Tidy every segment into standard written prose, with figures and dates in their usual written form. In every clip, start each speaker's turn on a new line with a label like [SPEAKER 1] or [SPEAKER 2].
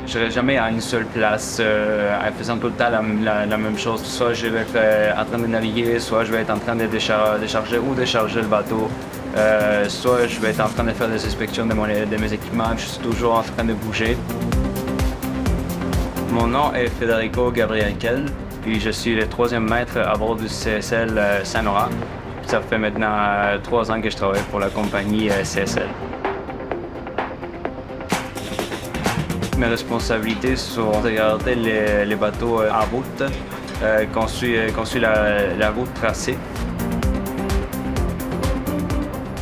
[SPEAKER 1] Je reste jamais à une seule place, en faisant tout le temps la même chose. Soit je vais être en train de naviguer, soit je vais être en train de décharger ou décharger le bateau. Soit je vais être en train de faire des inspections de mes équipements. Je suis toujours en train de bouger. Mon nom est Federico Gabriel Kell, puis je suis le troisième maître à bord du CSL Saint-Laurent. Ça fait maintenant 3 ans que je travaille pour la compagnie CSL. Mes responsabilités sont de garder les bateaux en route, qu'on suit la route tracée.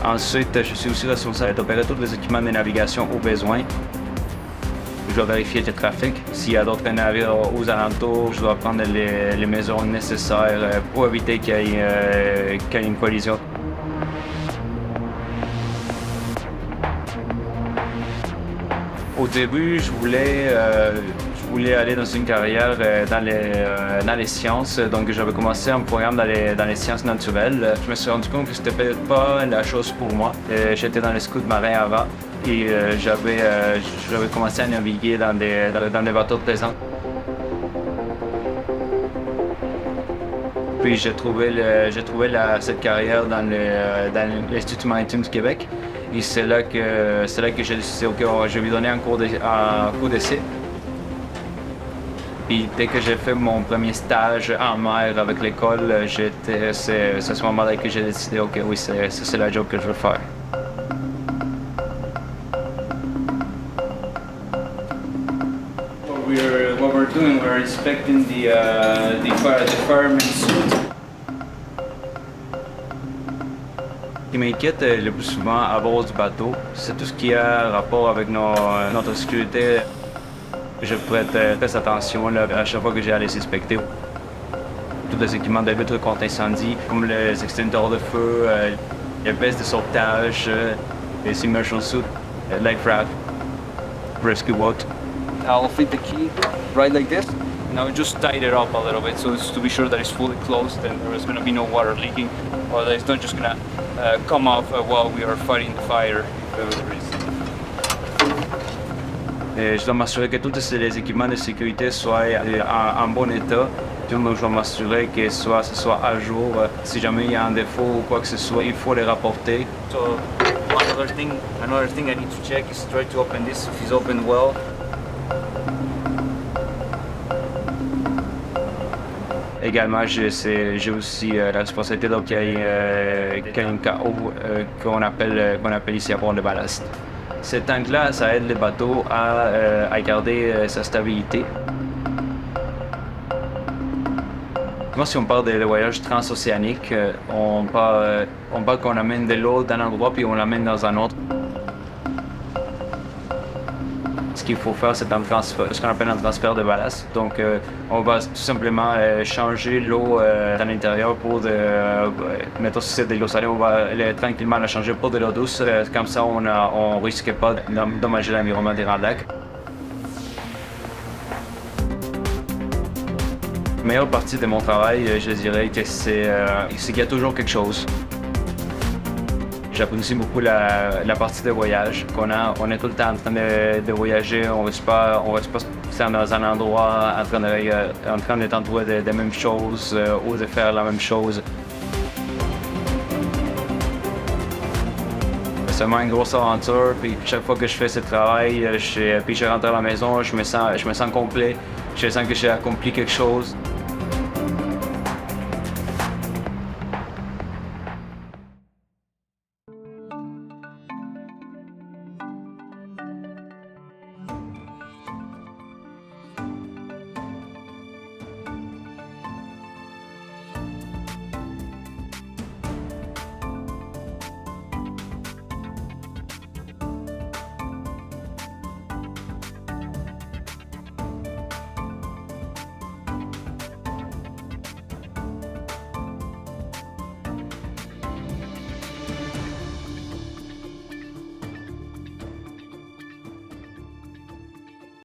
[SPEAKER 1] Ensuite, je suis aussi responsable d'opérer tous les équipements de navigation au besoin. Je dois vérifier le trafic. S'il y a d'autres navires aux alentours, je dois prendre les mesures nécessaires pour éviter qu'il y ait une collision. Au début, je voulais aller dans une carrière dans les sciences, donc j'avais commencé un programme dans les sciences naturelles. Je me suis rendu compte que c'était peut-être pas la chose pour moi. J'étais dans les scouts marins avant et j'avais commencé à naviguer dans des bateaux plaisants. Puis j'ai trouvé cette carrière dans l'Institut maritime du Québec. Et c'est là que j'ai décidé, OK, je vais lui donner un cours d'essai. Puis dès que j'ai fait mon premier stage en mer avec l'école, c'est à ce moment-là que j'ai décidé, OK, oui, c'est la job que je veux faire. What we're doing, we're inspecting the fireman's suit. Ce qui m'inquiète le plus souvent à bord du bateau, c'est tout ce qui a rapport avec notre sécurité. Je prête très attention à chaque fois que j'ai à les inspecter. Tous les équipements de lutte contre incendie, comme les extincteurs de feu, les vestes de sauvetage, les submersion suits, life raft, rescue boat.
[SPEAKER 2] I'll fit the key right like this.
[SPEAKER 1] Now just tighten it up a little bit so to be sure that it's fully closed and there's going to be no water leaking, or that it's not just going to come off while we are fighting the fire. Je dois m'assurer que tous les équipements de sécurité soient en bon état. Je dois m'assurer que ce soit à jour. Si jamais il y a un défaut ou quoi que ce soit, il faut les rapporter. So another thing I need to check is try to open this if it's open well. Également, j'ai aussi la responsabilité qu'il y ait un KO qu'on appelle ici à bord de ballast. Cet angle-là, ça aide le bateau à garder sa stabilité. Moi, si on parle de voyage transocéanique, on parle qu'on amène de l'eau d'un endroit puis on l'amène dans un autre. Ce qu'il faut faire, c'est ce qu'on appelle un transfert de ballast. Donc, on va tout simplement changer l'eau à l'intérieur pour mettons si c'est de l'eau salée, on va tranquillement la changer pour de l'eau douce. Comme ça, on risque pas d'endommager l'environnement des Grands Lacs. La meilleure partie de mon travail, je dirais que c'est qu'il y a toujours quelque chose. J'apprécie beaucoup la partie de voyage. On est tout le temps en train de voyager, on ne reste pas dans un endroit en train d'être entouré des mêmes choses ou de faire la même chose. C'est vraiment une grosse aventure, puis chaque fois que je fais ce travail, puis je rentre à la maison, je me sens complet, je sens que j'ai accompli quelque chose.